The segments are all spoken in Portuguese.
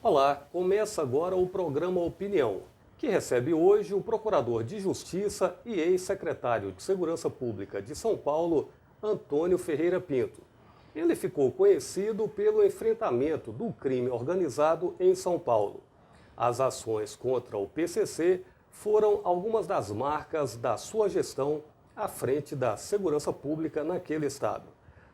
Olá, começa agora o programa Opinião, que recebe hoje o Procurador de Justiça e ex-secretário de Segurança Pública de São Paulo, Antônio Ferreira Pinto. Ele ficou conhecido pelo enfrentamento do crime organizado em São Paulo. As ações contra o PCC foram algumas das marcas da sua gestão à frente da segurança pública naquele estado.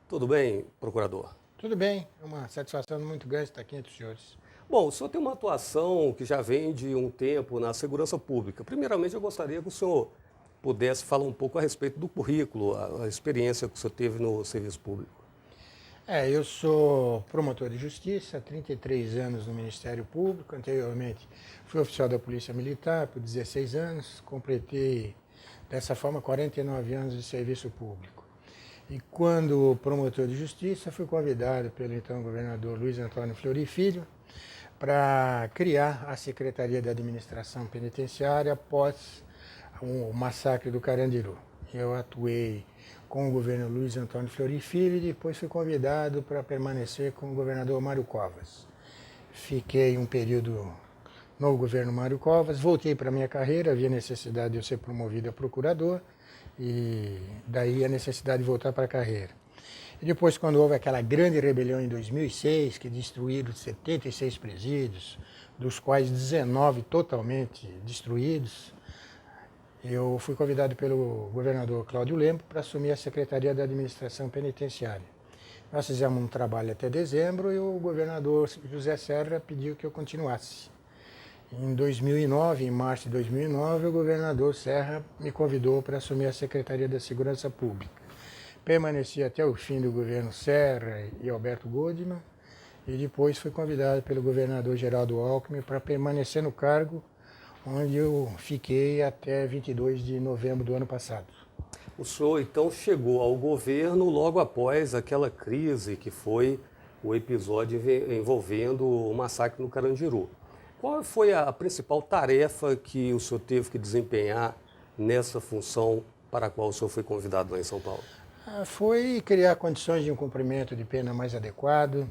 Tudo bem, procurador? Tudo bem, é uma satisfação muito grande estar aqui entre os senhores. Bom, o senhor tem uma atuação que já vem de um tempo na segurança pública. Primeiramente, eu gostaria que o senhor pudesse falar um pouco a respeito do currículo, a experiência que o senhor teve no serviço público. Eu sou promotor de justiça, há 33 anos no Ministério Público. Anteriormente, fui oficial da Polícia Militar por 16 anos. Completei, dessa forma, 49 anos de serviço público. E quando promotor de justiça, fui convidado pelo então governador Luiz Antônio Fleury Filho para criar a Secretaria de Administração Penitenciária após o massacre do Carandiru. Eu atuei com o governo Luiz Antônio Fleury Filho e depois fui convidado para permanecer com o governador Mário Covas. Fiquei um período no governo Mário Covas, voltei para a minha carreira, havia necessidade de eu ser promovido a procurador e daí a necessidade de voltar para a carreira. E depois, quando houve aquela grande rebelião em 2006, que destruíram 76 presídios, dos quais 19 totalmente destruídos, eu fui convidado pelo governador Cláudio Lempo para assumir a Secretaria da Administração Penitenciária. Nós fizemos um trabalho até dezembro e o governador José Serra pediu que eu continuasse. Em 2009, em março de 2009, o governador Serra me convidou para assumir a Secretaria da Segurança Pública. Permaneci até o fim do governo Serra e Alberto Goodman e depois fui convidado pelo governador Geraldo Alckmin para permanecer no cargo, onde eu fiquei até 22 de novembro do ano passado. O senhor, então, chegou ao governo logo após aquela crise que foi o episódio envolvendo o massacre no Carandiru. Qual foi a principal tarefa que o senhor teve que desempenhar nessa função para a qual o senhor foi convidado lá em São Paulo? Foi criar condições de um cumprimento de pena mais adequado.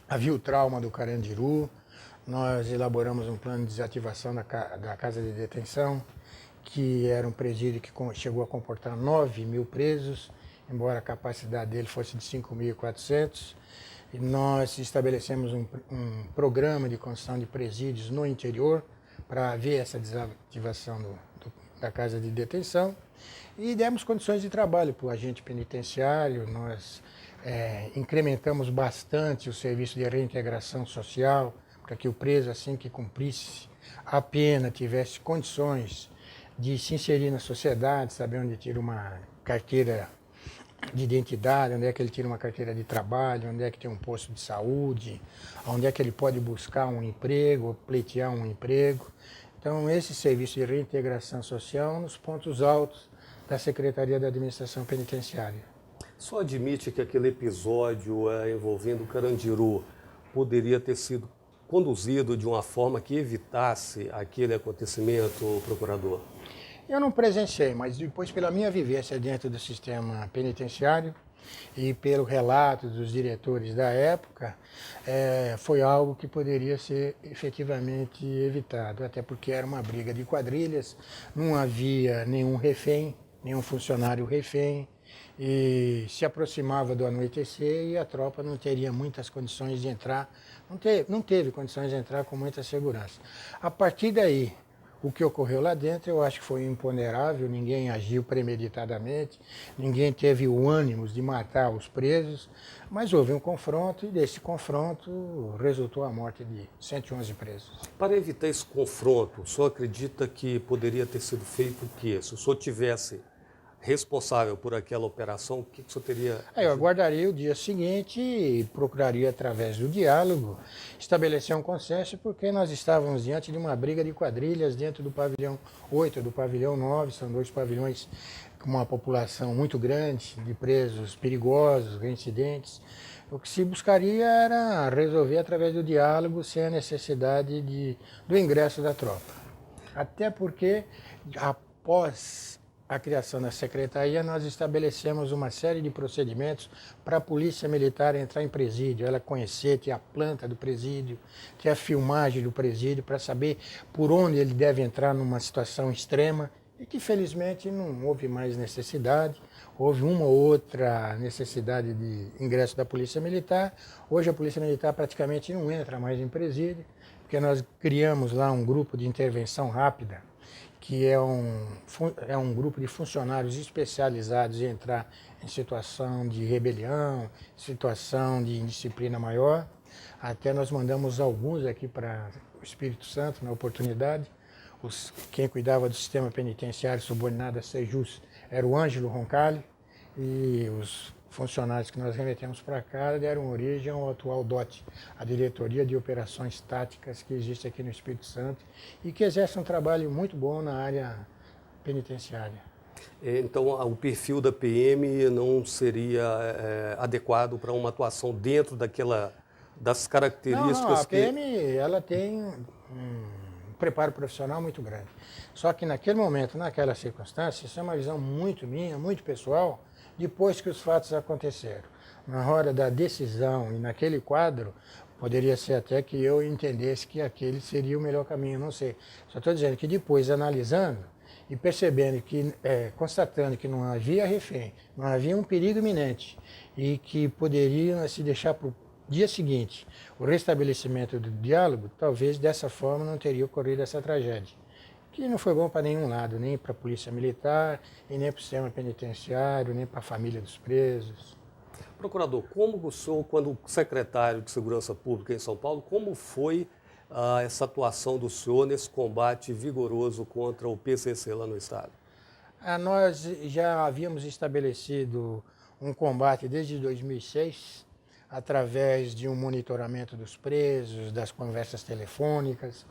Havia o trauma do Carandiru. Nós elaboramos um plano de desativação da casa de detenção, que era um presídio que chegou a comportar 9.000 presos, embora a capacidade dele fosse de 5.400. E nós estabelecemos um programa de construção de presídios no interior para ver essa desativação da casa de detenção e demos condições de trabalho para o agente penitenciário. Nós incrementamos bastante o serviço de reintegração social para que o preso, assim que cumprisse a pena, tivesse condições de se inserir na sociedade, saber onde tira uma carteira de identidade, onde é que ele tira uma carteira de trabalho, onde é que tem um posto de saúde, onde é que ele pode buscar um emprego, pleitear um emprego. Então, esse serviço de reintegração social é um dos pontos altos da Secretaria da Administração Penitenciária. Só admite que aquele episódio envolvendo o Carandiru poderia ter sido conduzido de uma forma que evitasse aquele acontecimento, procurador? Eu não presenciei, mas depois, pela minha vivência dentro do sistema penitenciário e pelo relato dos diretores da época, foi algo que poderia ser efetivamente evitado, até porque era uma briga de quadrilhas, não havia nenhum refém, nenhum funcionário refém, e se aproximava do anoitecer e a tropa não teria muitas condições de entrar, não teve condições de entrar com muita segurança. A partir daí, o que ocorreu lá dentro eu acho que foi imponderável, ninguém agiu premeditadamente, ninguém teve o ânimo de matar os presos, mas houve um confronto e desse confronto resultou a morte de 111 presos. Para evitar esse confronto, o senhor acredita que poderia ter sido feito o quê? Se o senhor tivesse responsável por aquela operação, o que o senhor teria? Eu aguardaria o dia seguinte e procuraria, através do diálogo, estabelecer um consenso, porque nós estávamos diante de uma briga de quadrilhas dentro do pavilhão 8, do pavilhão 9, são dois pavilhões com uma população muito grande, de presos perigosos, reincidentes. O que se buscaria era resolver através do diálogo, sem a necessidade do ingresso da tropa. Até porque, após a criação da secretaria, nós estabelecemos uma série de procedimentos para a Polícia Militar entrar em presídio, ela conhecer, ter a planta do presídio, ter a filmagem do presídio, para saber por onde ele deve entrar numa situação extrema, e que felizmente não houve mais necessidade. Houve uma ou outra necessidade de ingresso da Polícia Militar. Hoje a Polícia Militar praticamente não entra mais em presídio, porque nós criamos lá um grupo de intervenção rápida, que é um grupo de funcionários especializados em entrar em situação de rebelião, situação de indisciplina maior. Até nós mandamos alguns aqui para o Espírito Santo, na oportunidade. Quem cuidava do sistema penitenciário subordinado a Sejus era o Ângelo Roncalli, e os funcionários que nós remetemos para cá deram origem ao atual DOT, a Diretoria de Operações Táticas, que existe aqui no Espírito Santo e que exerce um trabalho muito bom na área penitenciária. Então, o perfil da PM não seria adequado para uma atuação dentro das características não, a PM ela tem um preparo profissional muito grande. Só que naquele momento, naquela circunstância, isso é uma visão muito minha, muito pessoal, depois que os fatos aconteceram. Na hora da decisão e naquele quadro, poderia ser até que eu entendesse que aquele seria o melhor caminho, não sei. Só estou dizendo que depois, analisando e percebendo que, constatando que não havia refém, não havia um perigo iminente e que poderiam se deixar para o dia seguinte o restabelecimento do diálogo, talvez dessa forma não teria ocorrido essa tragédia, que não foi bom para nenhum lado, nem para a Polícia Militar, e nem para o sistema penitenciário, nem para a família dos presos. Procurador, como o senhor, quando secretário de Segurança Pública em São Paulo, como foi essa atuação do senhor nesse combate vigoroso contra o PCC lá no estado? Nós já havíamos estabelecido um combate desde 2006, através de um monitoramento dos presos, das conversas telefônicas.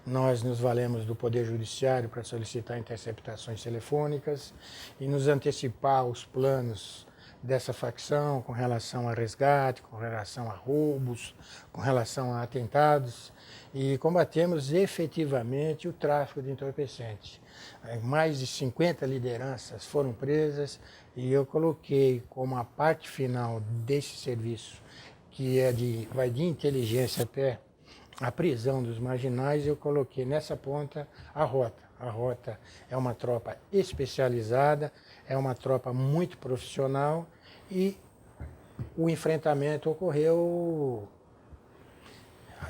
Nós nos valemos do Poder Judiciário para solicitar interceptações telefônicas e nos antecipar os planos dessa facção com relação a resgate, com relação a roubos, com relação a atentados, e combatemos efetivamente o tráfico de entorpecentes. Mais de 50 lideranças foram presas e eu coloquei como a parte final desse serviço, que vai de inteligência até a prisão dos marginais, eu coloquei nessa ponta a rota. A rota é uma tropa especializada, é uma tropa muito profissional e o enfrentamento ocorreu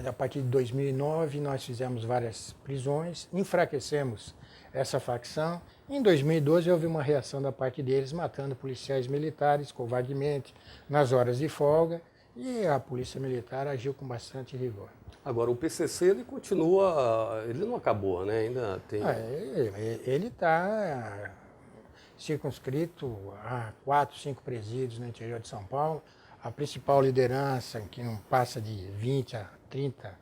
a partir de 2009, nós fizemos várias prisões, enfraquecemos essa facção. Em 2012 houve uma reação da parte deles, matando policiais militares covardemente nas horas de folga, e a Polícia Militar agiu com bastante rigor. Agora, o PCC, ele continua, ele não acabou, né? Ainda tem... Ele está circunscrito a 4, 5 presídios no interior de São Paulo. A principal liderança, que não passa de 20 a 30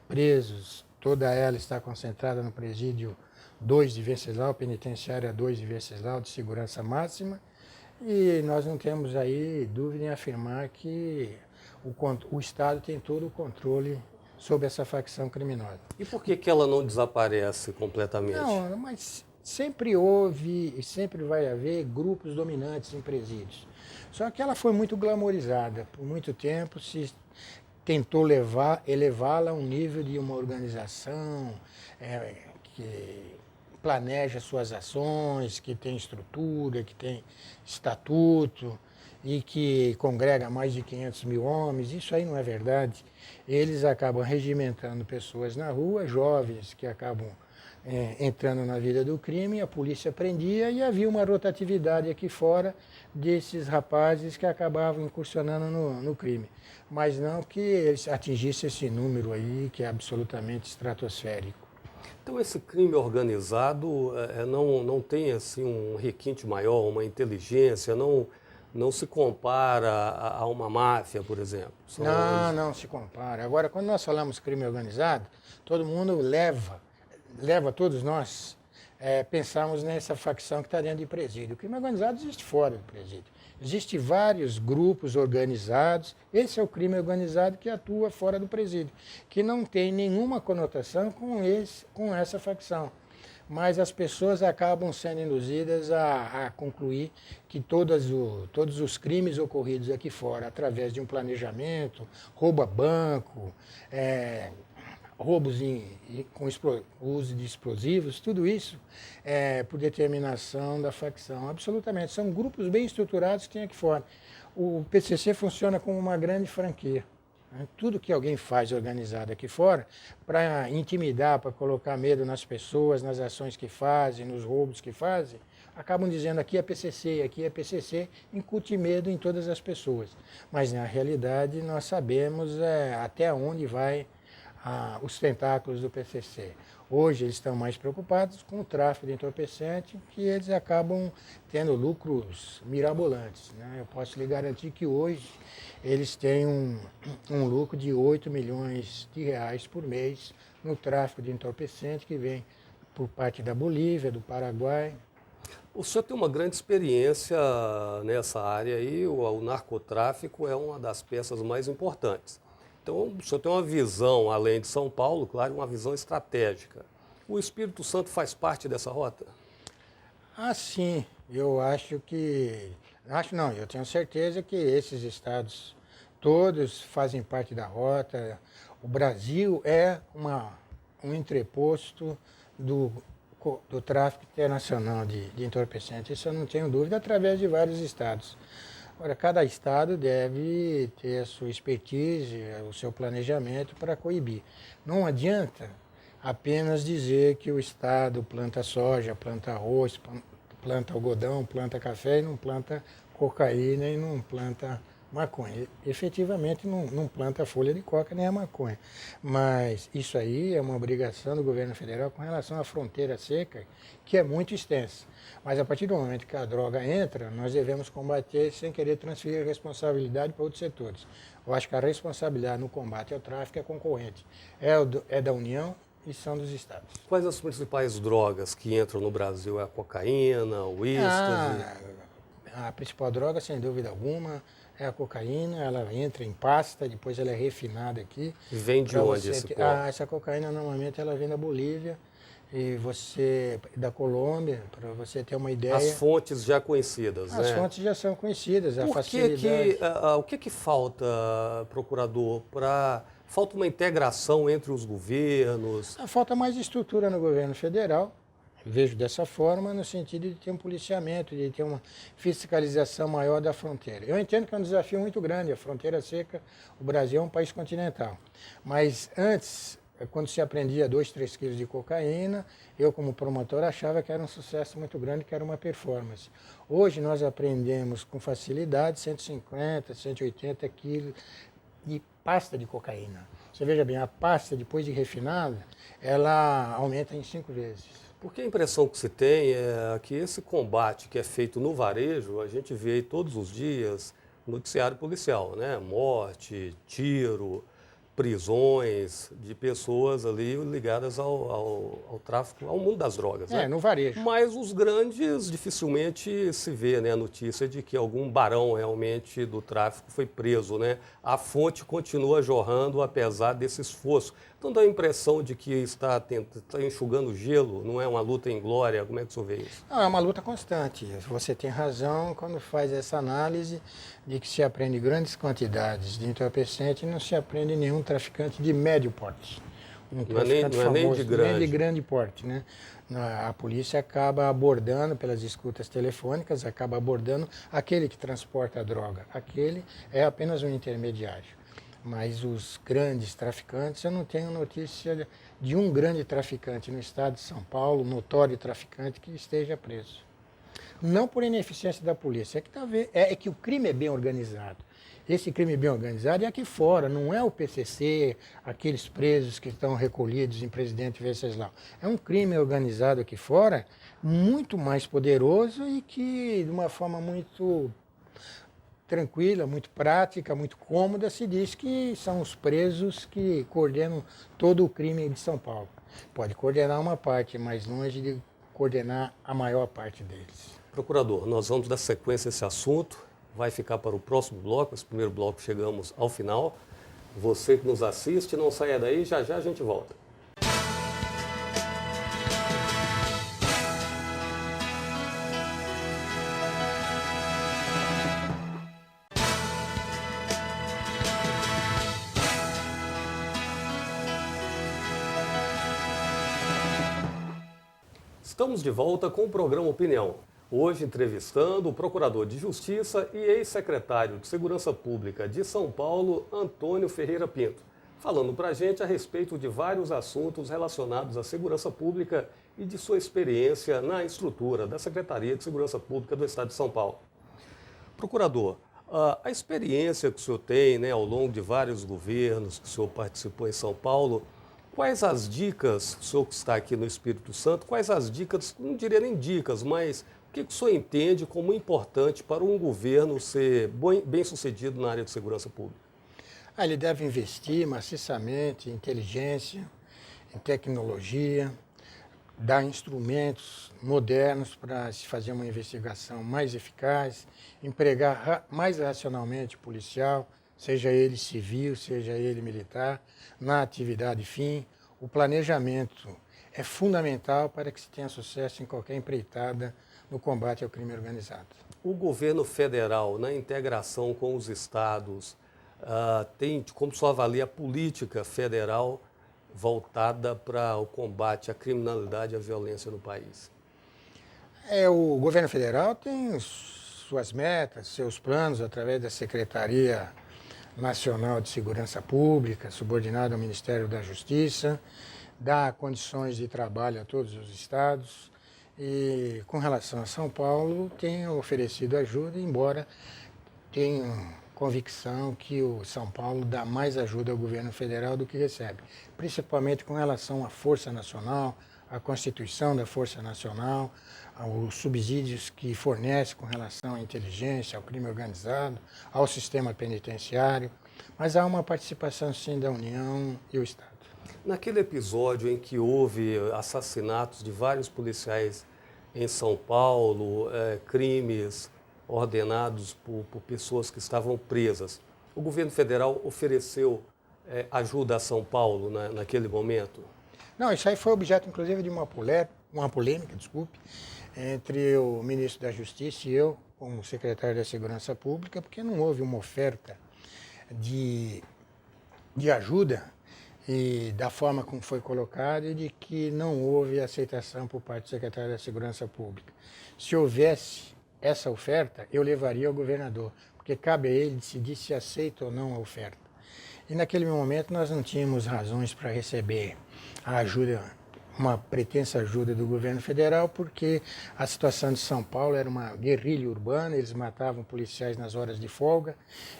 presos, toda ela está concentrada no presídio 2 de Venceslau, penitenciária 2 de Venceslau, de segurança máxima. E nós não temos aí dúvida em afirmar que o Estado tem todo o controle sobre essa facção criminosa. E por que ela não desaparece completamente? Não, mas sempre houve e sempre vai haver grupos dominantes em presídios. Só que ela foi muito glamorizada. Por muito tempo se tentou elevá-la a um nível de uma organização que planeja suas ações, que tem estrutura, que tem estatuto e que congrega mais de 500 mil homens. Isso aí não é verdade. Eles acabam regimentando pessoas na rua, jovens que acabam entrando na vida do crime, a polícia prendia e havia uma rotatividade aqui fora desses rapazes que acabavam incursionando no crime. Mas não que eles atingissem esse número aí, que é absolutamente estratosférico. Então esse crime organizado não tem assim um requinte maior, uma inteligência, não se compara a uma máfia, por exemplo? Não se compara. Agora, quando nós falamos crime organizado, todo mundo leva todos nós, pensamos nessa facção que está dentro de presídio. O crime organizado existe fora do presídio. Existem vários grupos organizados, esse é o crime organizado que atua fora do presídio, que não tem nenhuma conotação com essa facção. mas as pessoas acabam sendo induzidas a concluir que todos os crimes ocorridos aqui fora, através de um planejamento, roubo a banco, roubos com uso de explosivos, tudo isso é por determinação da facção, absolutamente. São grupos bem estruturados que tem aqui fora. O PCC funciona como uma grande franquia. Tudo que alguém faz organizado aqui fora, para intimidar, para colocar medo nas pessoas, nas ações que fazem, nos roubos que fazem, acabam dizendo aqui é PCC, incute medo em todas as pessoas. Mas, na realidade, nós sabemos até onde vai os tentáculos do PCC. Hoje eles estão mais preocupados com o tráfico de entorpecente, que eles acabam tendo lucros mirabolantes, né? Eu posso lhe garantir que hoje eles têm um lucro de 8 milhões de reais por mês no tráfico de entorpecente que vem por parte da Bolívia, do Paraguai. O senhor tem uma grande experiência nessa área aí, o narcotráfico é uma das peças mais importantes. Então, o senhor tem uma visão, além de São Paulo, claro, uma visão estratégica. O Espírito Santo faz parte dessa rota? Ah, sim. Eu acho que... Acho não, eu tenho certeza que esses estados todos fazem parte da rota. O Brasil é um entreposto do tráfico internacional de entorpecentes. Isso eu não tenho dúvida, através de vários estados. Agora, cada estado deve ter a sua expertise, o seu planejamento para coibir. Não adianta apenas dizer que o estado planta soja, planta arroz, planta algodão, planta café e não planta cocaína e não planta maconha. Efetivamente não planta a folha de coca nem a maconha. Mas isso aí é uma obrigação do governo federal com relação à fronteira seca, que é muito extensa. Mas a partir do momento que a droga entra, nós devemos combater sem querer transferir a responsabilidade para outros setores. Eu acho que a responsabilidade no combate ao tráfico é concorrente. É da União e são dos estados. Quais as principais drogas que entram no Brasil? É a cocaína, o êxtase? A principal droga, sem dúvida alguma, é a cocaína. Ela entra em pasta, depois ela é refinada aqui. E vem de onde esse pó? Essa cocaína normalmente ela vem da Bolívia e da Colômbia, para você ter uma ideia. As fontes já conhecidas, né? As fontes já são conhecidas, a facilidade. O que falta, procurador, falta uma integração entre os governos? Falta mais estrutura no governo federal. Vejo dessa forma, no sentido de ter um policiamento, de ter uma fiscalização maior da fronteira. Eu entendo que é um desafio muito grande, a fronteira seca, o Brasil é um país continental. Mas antes, quando se aprendia 2, 3 quilos de cocaína, eu como promotor achava que era um sucesso muito grande, que era uma performance. Hoje nós aprendemos com facilidade 150, 180 quilos de pasta de cocaína. Você veja bem, a pasta, depois de refinada, ela aumenta em 5 vezes. Porque a impressão que se tem é que esse combate que é feito no varejo, a gente vê aí todos os dias no noticiário policial, né? Morte, tiro, prisões de pessoas ali ligadas ao tráfico, ao mundo das drogas. Né? No varejo. Mas os grandes dificilmente se vê, né, a notícia de que algum barão realmente do tráfico foi preso, né? A fonte continua jorrando apesar desse esforço. Então dá a impressão de que está enxugando gelo, não é uma luta em glória. Como é que o senhor vê isso? Não, é uma luta constante. Você tem razão quando faz essa análise de que se aprende grandes quantidades de entorpecente e não se aprende nenhum traficante de médio porte. Um traficante não é nem de grande. Nem de grande porte, né? A polícia acaba abordando pelas escutas telefônicas, acaba abordando aquele que transporta a droga. Aquele é apenas um intermediário. Mas os grandes traficantes, eu não tenho notícia de um grande traficante no estado de São Paulo, notório traficante, que esteja preso. Não por ineficiência da polícia, é que o crime é bem organizado. Esse crime bem organizado é aqui fora, não é o PCC, aqueles presos que estão recolhidos em Presidente Venceslau. É um crime organizado aqui fora, muito mais poderoso e que, de uma forma muito tranquila, muito prática, muito cômoda, se diz que são os presos que coordenam todo o crime de São Paulo. Pode coordenar uma parte, mas longe de coordenar a maior parte deles. Procurador, nós vamos dar sequência a esse assunto, vai ficar para o próximo bloco, esse primeiro bloco chegamos ao final. Você que nos assiste, não saia daí, já já a gente volta. Estamos de volta com o programa Opinião. Hoje entrevistando o Procurador de Justiça e ex-secretário de Segurança Pública de São Paulo, Antônio Ferreira Pinto, falando para a gente a respeito de vários assuntos relacionados à segurança pública e de sua experiência na estrutura da Secretaria de Segurança Pública do Estado de São Paulo. Procurador, a experiência que o senhor tem, né, ao longo de vários governos que o senhor participou em São Paulo, quais as dicas, o senhor que está aqui no Espírito Santo, quais as dicas, não diria nem dicas, mas o que o senhor entende como importante para um governo ser bem-sucedido na área de segurança pública? Ele deve investir maciçamente em inteligência, em tecnologia, dar instrumentos modernos para se fazer uma investigação mais eficaz, empregar mais racionalmente o policial, seja ele civil, seja ele militar, na atividade fim. O planejamento é fundamental para que se tenha sucesso em qualquer empreitada no combate ao crime organizado. O governo federal, na integração com os estados, como o senhor avalia a política federal voltada para o combate à criminalidade e à violência no país? O governo federal tem suas metas, seus planos, através da Secretaria Nacional de Segurança Pública, subordinada ao Ministério da Justiça, dá condições de trabalho a todos os estados e, com relação a São Paulo, tem oferecido ajuda, embora tenha convicção que o São Paulo dá mais ajuda ao governo federal do que recebe, principalmente com relação à Força Nacional, à constituição da Força Nacional, aos subsídios que fornece com relação à inteligência, ao crime organizado, ao sistema penitenciário, mas há uma participação sim da União e o Estado. Naquele episódio em que houve assassinatos de vários policiais em São Paulo, crimes ordenados por pessoas que estavam presas, o governo federal ofereceu ajuda a São Paulo naquele momento? Não, isso aí foi objeto, inclusive, de uma polêmica, entre o ministro da Justiça e eu, como secretário da Segurança Pública, porque não houve uma oferta de ajuda e da forma como foi colocado e de que não houve aceitação por parte do secretário da Segurança Pública. Se houvesse essa oferta, eu levaria ao governador, porque cabe a ele decidir se aceita ou não a oferta. E naquele momento nós não tínhamos razões para receber a ajuda, uma pretensa ajuda do governo federal, porque a situação de São Paulo era uma guerrilha urbana, eles matavam policiais nas horas de folga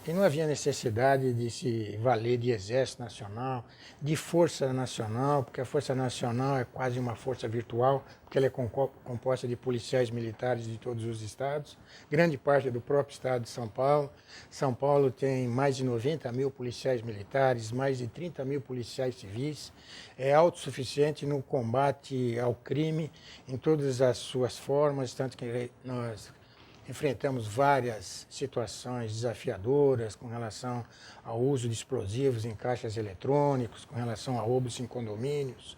e não havia necessidade de se valer de Exército Nacional, de Força Nacional, porque a Força Nacional é quase uma força virtual, porque ela é composta de policiais militares de todos os estados, grande parte do próprio estado de São Paulo. São Paulo tem mais de 90 mil policiais militares, mais de 30 mil policiais civis, é autossuficiente no combate ao crime em todas as suas formas, tanto que nós enfrentamos várias situações desafiadoras com relação ao uso de explosivos em caixas eletrônicos, com relação a roubos em condomínios,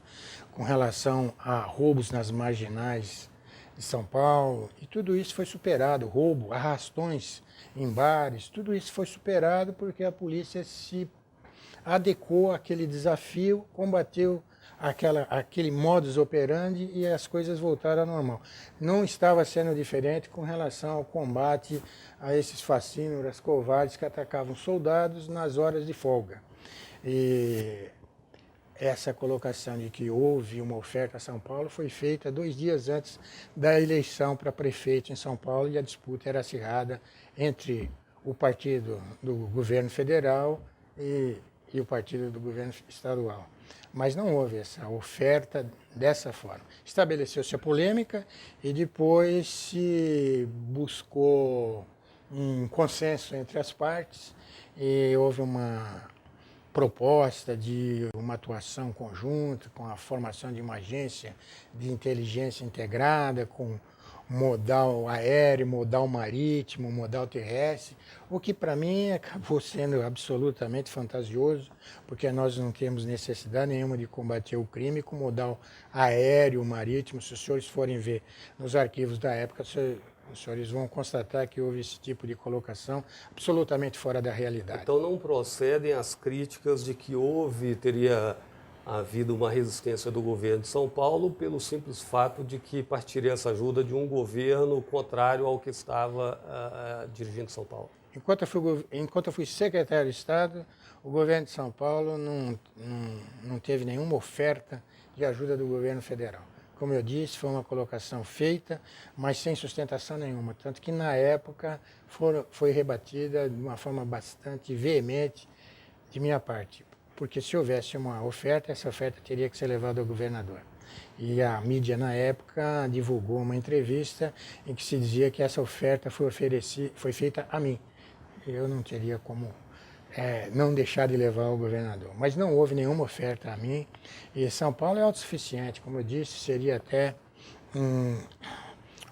com relação a roubos nas marginais de São Paulo, e tudo isso foi superado, roubo, arrastões em bares, tudo isso foi superado porque a polícia se adequou àquele desafio, combateu aquele modus operandi e as coisas voltaram ao normal. Não estava sendo diferente com relação ao combate a esses facínoras covardes que atacavam soldados nas horas de folga. E essa colocação de que houve uma oferta a São Paulo foi feita 2 dias antes da eleição para prefeito em São Paulo e a disputa era acirrada entre o partido do governo federal e o partido do governo estadual. Mas não houve essa oferta dessa forma. Estabeleceu-se a polêmica e depois se buscou um consenso entre as partes e houve uma proposta de uma atuação conjunta com a formação de uma agência de inteligência integrada, com modal aéreo, modal marítimo, modal terrestre, o que para mim acabou sendo absolutamente fantasioso, porque nós não temos necessidade nenhuma de combater o crime com modal aéreo, marítimo. Se os senhores forem ver nos arquivos da época, os senhores vão constatar que houve esse tipo de colocação absolutamente fora da realidade. Então não procedem as críticas de que teria havido uma resistência do governo de São Paulo pelo simples fato de que partiria essa ajuda de um governo contrário ao que estava dirigindo São Paulo. Enquanto eu fui secretário de Estado, o governo de São Paulo não teve nenhuma oferta de ajuda do governo federal. Como eu disse, foi uma colocação feita, mas sem sustentação nenhuma. Tanto que, na época, foi rebatida de uma forma bastante veemente de minha parte. Porque se houvesse uma oferta, essa oferta teria que ser levada ao governador. E a mídia, na época, divulgou uma entrevista em que se dizia que essa oferta foi feita a mim. Eu não teria como não deixar de levar ao governador. Mas não houve nenhuma oferta a mim. E São Paulo é autossuficiente, como eu disse, seria até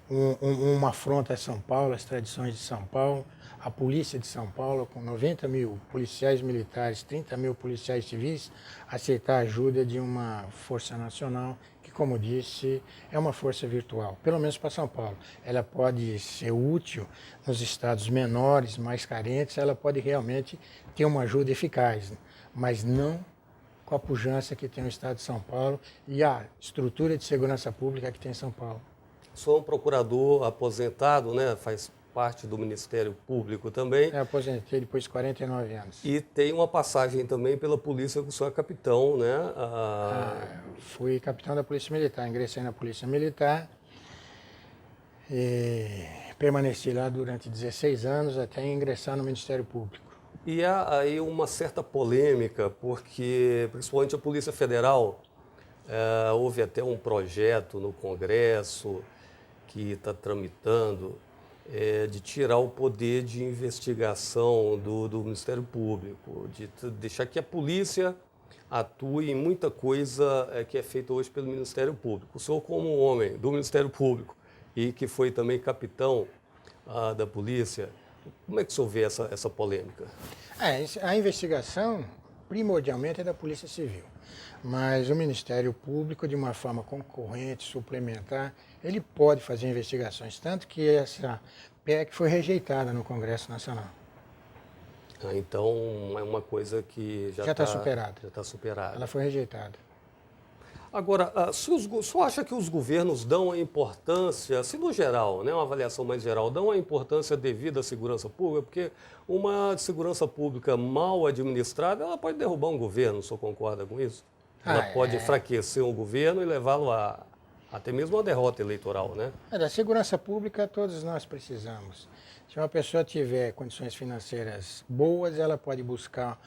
uma afronta a São Paulo, às tradições de São Paulo. A polícia de São Paulo, com 90 mil policiais militares, 30 mil policiais civis, aceitar a ajuda de uma força nacional, que, como disse, é uma força virtual, pelo menos para São Paulo. Ela pode ser útil nos estados menores, mais carentes, ela pode realmente ter uma ajuda eficaz, mas não com a pujança que tem o estado de São Paulo e a estrutura de segurança pública que tem São Paulo. Sou um procurador aposentado, né? Faz parte do Ministério Público também. Eu aposentei depois de 49 anos. E tem uma passagem também pela polícia, que o senhor é capitão, né? Fui capitão da Polícia Militar, ingressei na Polícia Militar e permaneci lá durante 16 anos até ingressar no Ministério Público. E há aí uma certa polêmica, porque principalmente a Polícia Federal, houve até um projeto no Congresso que está tramitando, de tirar o poder de investigação do Ministério Público, de deixar que a polícia atue em muita coisa que é feita hoje pelo Ministério Público. O senhor, como um homem do Ministério Público e que foi também capitão da polícia, como é que o senhor vê essa polêmica? A investigação, primordialmente, é da Polícia Civil. Mas o Ministério Público, de uma forma concorrente, suplementar, ele pode fazer investigações. Tanto que essa PEC foi rejeitada no Congresso Nacional. Então, é uma coisa que já está superada. Já está superada. Ela foi rejeitada. Agora, o senhor acha que os governos dão a importância, se no geral, né, uma avaliação mais geral, dão a importância devida à segurança pública? Porque uma segurança pública mal administrada, ela pode derrubar um governo, o senhor concorda com isso? Ela pode enfraquecer um governo e levá-lo até mesmo a derrota eleitoral, né? Da segurança pública todos nós precisamos. Se uma pessoa tiver condições financeiras boas, ela pode buscar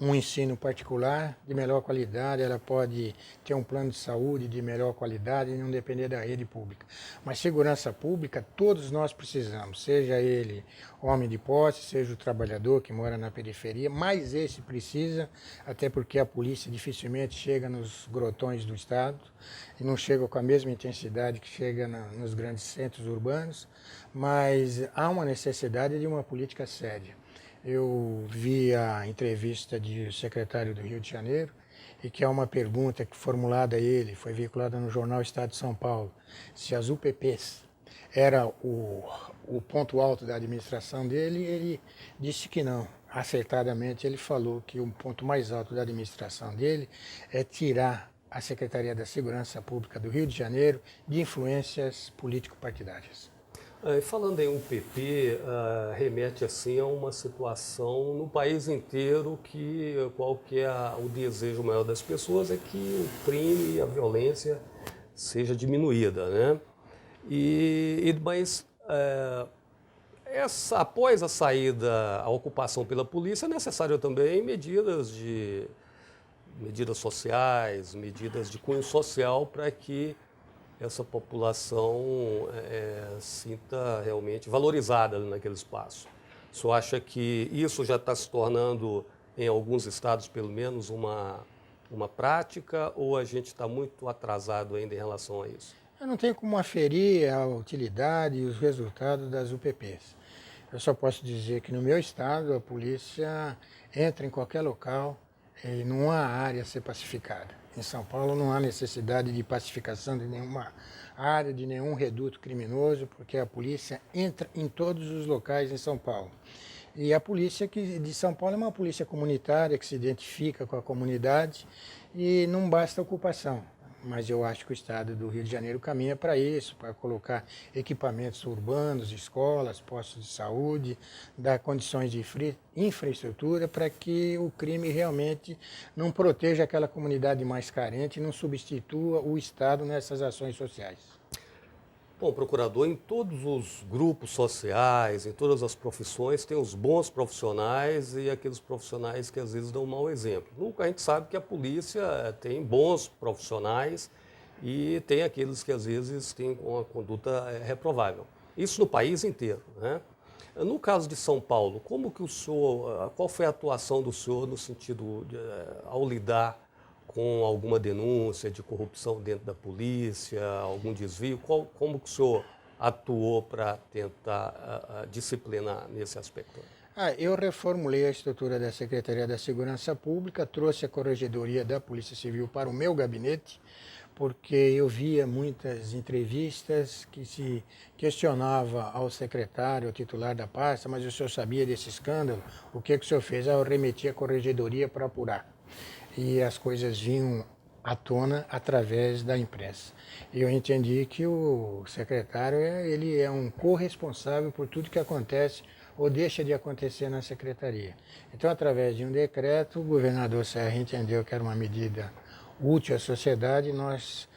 um ensino particular de melhor qualidade, ela pode ter um plano de saúde de melhor qualidade e não depender da rede pública. Mas segurança pública todos nós precisamos, seja ele homem de posse, seja o trabalhador que mora na periferia, mas esse precisa, até porque a polícia dificilmente chega nos grotões do estado e não chega com a mesma intensidade que chega nos grandes centros urbanos, mas há uma necessidade de uma política séria. Eu vi a entrevista do secretário do Rio de Janeiro e que é uma pergunta formulada a ele, foi veiculada no jornal Estado de São Paulo, se as UPPs era o ponto alto da administração dele, ele disse que não. Acertadamente ele falou que o ponto mais alto da administração dele é tirar a Secretaria da Segurança Pública do Rio de Janeiro de influências político-partidárias. Falando em UPP, remete assim a uma situação no país inteiro qual que é o desejo maior das pessoas é que o crime e a violência seja diminuída, né? Mas após a saída, a ocupação pela polícia, é necessário também medidas sociais, medidas de cunho social para que essa população sinta realmente valorizada naquele espaço. O senhor acha que isso já está se tornando, em alguns estados pelo menos, uma prática, ou a gente está muito atrasado ainda em relação a isso? Eu não tenho como aferir a utilidade e os resultados das UPPs. Eu só posso dizer que no meu estado a polícia entra em qualquer local e não há área a ser pacificada. Em São Paulo não há necessidade de pacificação de nenhuma área, de nenhum reduto criminoso, porque a polícia entra em todos os locais em São Paulo. E a polícia de São Paulo é uma polícia comunitária que se identifica com a comunidade e não basta ocupação. Mas eu acho que o Estado do Rio de Janeiro caminha para isso, para colocar equipamentos urbanos, escolas, postos de saúde, dar condições de infraestrutura para que o crime realmente não proteja aquela comunidade mais carente e não substitua o Estado nessas ações sociais. Bom, procurador, em todos os grupos sociais, em todas as profissões, tem os bons profissionais e aqueles profissionais que às vezes dão um mau exemplo. Nunca a gente sabe que a polícia tem bons profissionais e tem aqueles que às vezes têm uma conduta reprovável. Isso no país inteiro, né? No caso de São Paulo, como que o senhor, qual foi a atuação do senhor no sentido de, ao lidar com alguma denúncia de corrupção dentro da polícia, algum desvio? Como que o senhor atuou para tentar disciplinar nesse aspecto? Eu reformulei a estrutura da Secretaria da Segurança Pública, trouxe a Corregedoria da Polícia Civil para o meu gabinete, porque eu via muitas entrevistas que se questionava ao secretário, ao titular da pasta, mas o senhor sabia desse escândalo? O que o senhor fez? Eu remeti a Corregedoria para apurar. E as coisas vinham à tona através da imprensa. E eu entendi que o secretário ele é um corresponsável por tudo que acontece ou deixa de acontecer na secretaria. Então, através de um decreto, o governador Serra entendeu que era uma medida útil à sociedade e nós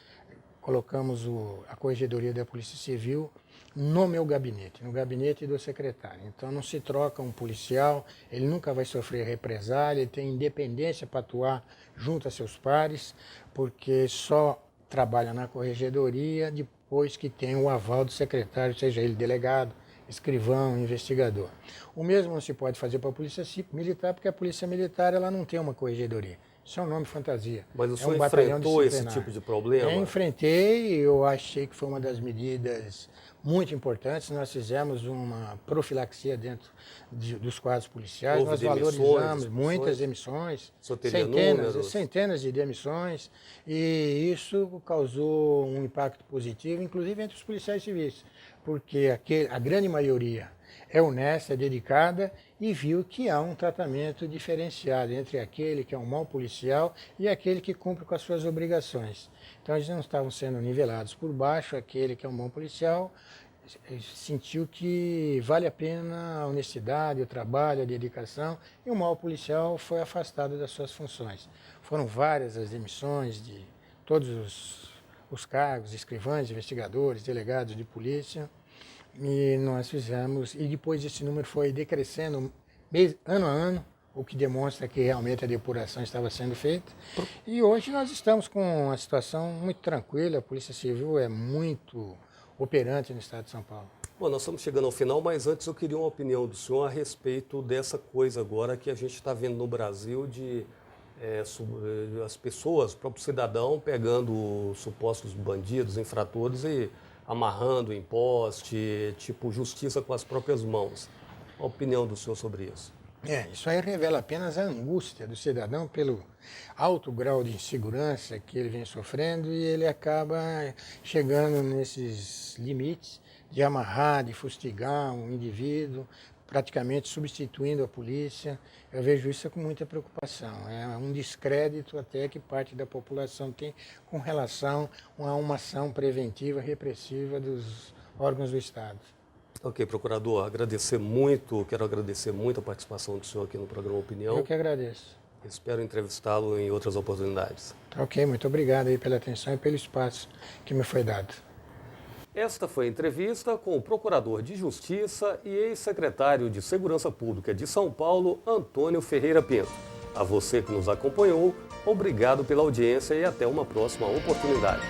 colocamos a Corregedoria da Polícia Civil no meu gabinete, no gabinete do secretário. Então não se troca um policial, ele nunca vai sofrer represália, ele tem independência para atuar junto a seus pares, porque só trabalha na corregedoria depois que tem o aval do secretário, seja ele delegado, escrivão, investigador. O mesmo não se pode fazer para a polícia militar, porque a polícia militar ela não tem uma corregedoria. Isso é um nome fantasia. Mas o senhor enfrentou esse tipo de problema? Eu enfrentei, eu achei que foi uma das medidas muito importantes. Nós fizemos uma profilaxia dentro dos quadros policiais. Houve nós valorizamos muitas demissões, centenas de demissões, e isso causou um impacto positivo, inclusive entre os policiais civis, porque a grande maioria é honesta, é dedicada e viu que há um tratamento diferenciado entre aquele que é um mau policial e aquele que cumpre com as suas obrigações. Então eles não estavam sendo nivelados por baixo, aquele que é um bom policial sentiu que vale a pena a honestidade, o trabalho, a dedicação, e o mau policial foi afastado das suas funções. Foram várias as demissões de todos os cargos, escrivães, investigadores, delegados de polícia. E nós fizemos, e depois esse número foi decrescendo ano a ano, o que demonstra que realmente a depuração estava sendo feita. E hoje nós estamos com uma situação muito tranquila, a Polícia Civil é muito operante no estado de São Paulo. Bom, nós estamos chegando ao final, mas antes eu queria uma opinião do senhor a respeito dessa coisa agora que a gente está vendo no Brasil de as pessoas, o próprio cidadão, pegando supostos bandidos, infratores e amarrando em poste, tipo justiça com as próprias mãos. A opinião do senhor sobre isso? Isso aí revela apenas a angústia do cidadão pelo alto grau de insegurança que ele vem sofrendo e ele acaba chegando nesses limites de amarrar, de fustigar um indivíduo, praticamente substituindo a polícia. Eu vejo isso com muita preocupação. É um descrédito até que parte da população tem com relação a uma ação preventiva, repressiva dos órgãos do Estado. Ok, procurador, quero agradecer muito a participação do senhor aqui no programa Opinião. Eu que agradeço. Espero entrevistá-lo em outras oportunidades. Ok, muito obrigado aí pela atenção e pelo espaço que me foi dado. Esta foi a entrevista com o Procurador de Justiça e ex-secretário de Segurança Pública de São Paulo, Antônio Ferreira Pinto. A você que nos acompanhou, obrigado pela audiência e até uma próxima oportunidade.